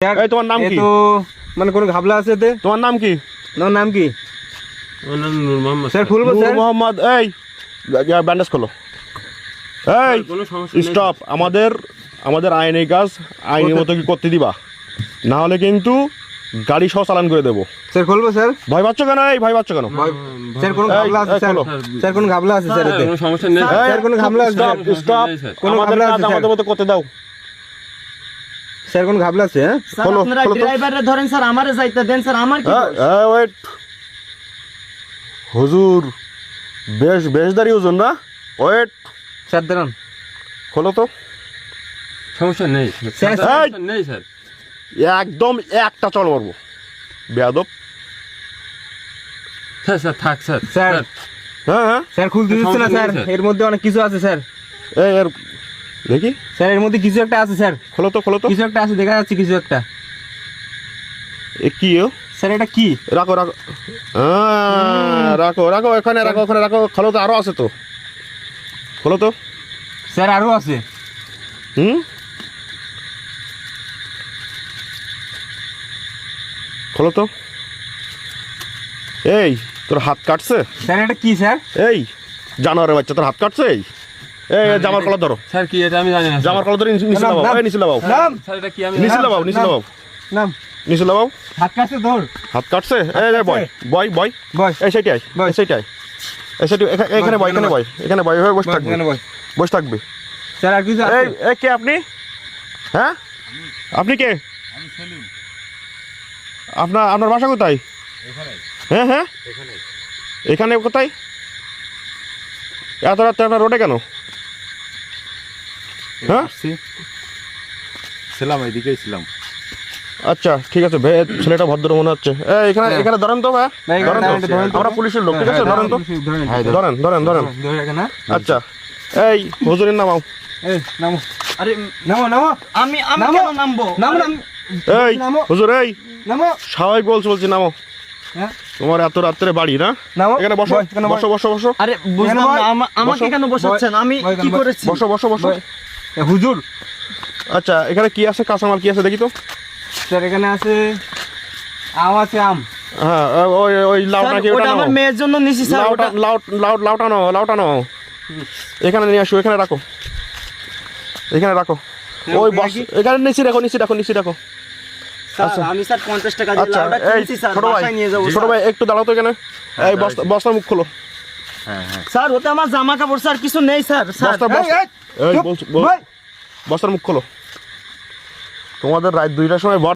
এই তোমার নাম কি? তো মানে কোন ঘাবলা আছে এতে? তোমার নাম কি? তোমার নাম কি? আমার নাম নূর মোহাম্মদ স্যার খুলবো নূর স্যার? মোহাম্মদ। এই ব্যান্ডেজ খোলো। এই কোনো সমস্যা নেই। স্টপ। আমাদের আইনি কাজ আইনের মতো কি করতে দিবা, না হলে কিন্তু গাড়ি সহ চালান করে দেবো। স্যার খুলবো স্যার? ভয় পাচ্ছ কেন? এই ভয় পাচ্ছ কেন? স্যার কোন ঘাবলা আছে স্যার? খোলো। স্যার কোন ঘাবলা আছে স্যার এতে? কোনো সমস্যা নেই। স্যার কোন ঘাবলা আছে স্যার? স্টপ। কোনো আমাদের ঘাবলা কাজ আছে স্যার? আমাদের মতো করতে দাও। স্যার কোন ঘাবলা আছে? হ্যাঁ স্যার খোলো, আপনারা খোলো তো। ড্রাইভারে ধরেন স্যার, আমারে যাইতে দেন স্যার, আমার কি দোষ? ওয়েট হুজুর, বেশদারি হুজুর না? ওয়েট স্যার দাঁড়ান। খোলো তো। সমস্যা নেই স্যার, সমস্যা নেই স্যার। একদম একটা চল মারবো বেয়াদব। স্যার স্যার থাক স্যার। স্যার। হ্যাঁ হ্যাঁ স্যার খুলতে দিচ্ছে না সমস্যা স্যার, নেই, স্যার। এর মধ্যে অনেক কিছু আছে স্যার। এই এর দেখি, স্যার এর মধ্যে কিছু একটা আছে স্যার, খোলো তো খোলো তো। কিছু একটা আছে, দেখা যাচ্ছে কিছু একটা। এ কি ও? স্যার এটা কি? রাখো রাখো। রাখো রাখো, এখানে রাখো, ওখানে রাখো। খোলো তো, আরো আছে তো। খোলো তো। স্যার আরো আছে। হুম, খোলো তো। এই তোর হাত কাটছে? স্যার এটা কি স্যার? এই জানোয়ারের বাচ্চা, তোর হাত কাটছে? এই এই জামার কলার ধরো, স্যার কি এটা আমি জানি না। জামার কলার ধরে নিচে লাগাও। এই নিচে লাগাও, নাম স্যার এটা কি আমি নিচে লাগাও, নিচে লাগাও, নাম নিচে লাগাও। হাত কাছে ধর। হাত কাটছে? এই বয় বয় বয়, বয় এই সেইটাই বয়। এই সেইটাই এই সেইটাই। এখানে বয়, এখানে বয়, এখানে বয় হয়ে বসে থাকবে, এখানে বয়। বসে থাকবে। স্যার আর কিছু আছে? এই এই কে আপনি? হ্যাঁ আপনি কে? আপনার বাসা কোথায়? হ্যাঁ হ্যাঁ এখানে কোথায়? এত রাত্রে আপনার রোডে কেন? হ্যাঁ ছিলাম, এইদিকেই ছিলাম। আচ্ছা ঠিক আছে, ছেলেটা ভদ্র মনে হচ্ছে। এখানে এখানে ধরেন তো ভাই, না, এখানে ধরেন তো। ধরেন তো। আমরা পুলিশের লোক, ঠিক আছে? হ্যাঁ, ধরেন তো, ধরেন। ধরেন ধরেন ধরেন। ধরে রাখেন না? আচ্ছা এই হুজুরের নামাও। এই নামো, আরে নামো নামো আমি নামো। কেন নামবো? নামো আরে, নামো এই নামো হুজুর, এই নামো। স্বাভাবিক বলছি নামো। হ্যাঁ তোমার এত রাত্রে বাড়ি না? নামো। এখানে বসো, বয়, এখানে বয়। বসো বসো বসো আরে বুঝলাম বয়, না, আমাকে বসো। কেন বসাচ্ছেন? আমি বয়, কি বয়। করেছি? বসো বসো বসো। বয়। এ, হুজুর আচ্ছা এখানে কি আছে, কাঁচামাল কি আছে দেখি তো। স্যার এখানে আছে আম, আছে আম। হ্যাঁ ওই ওই লাউটা স্যার, কি? ওটা আমার মেয়ের জন্য নিছি স্যার। লাউটা ওটা লাউটা নাও, লাউটা নাও। এখানে নিয়ে আসো, এখানে রাখো, এখানে রাখো। ওই বস, এখানে নিচে রাখো, নিচে রাখো, নিচে রাখো। স্যার আমি স্যার 50 টাকা দিয়ে আচ্ছা লাউটা এই কিনছি স্যার, ছোট ভাই, বাসায় নিয়ে যাবো ছোট স্যার। ভাই একটু দাঁড়াও তো এখানে। এই বস্তা মুখ খোলো। স্যার ওতে আমার জামা কাপড় স্যার কিছু নেই স্যার। স্যার বস্তা এই, এই, এই চুপ, বলছি ভাই। বস্তার মুখ খোলো। তোমাদের রাত 2টার সময়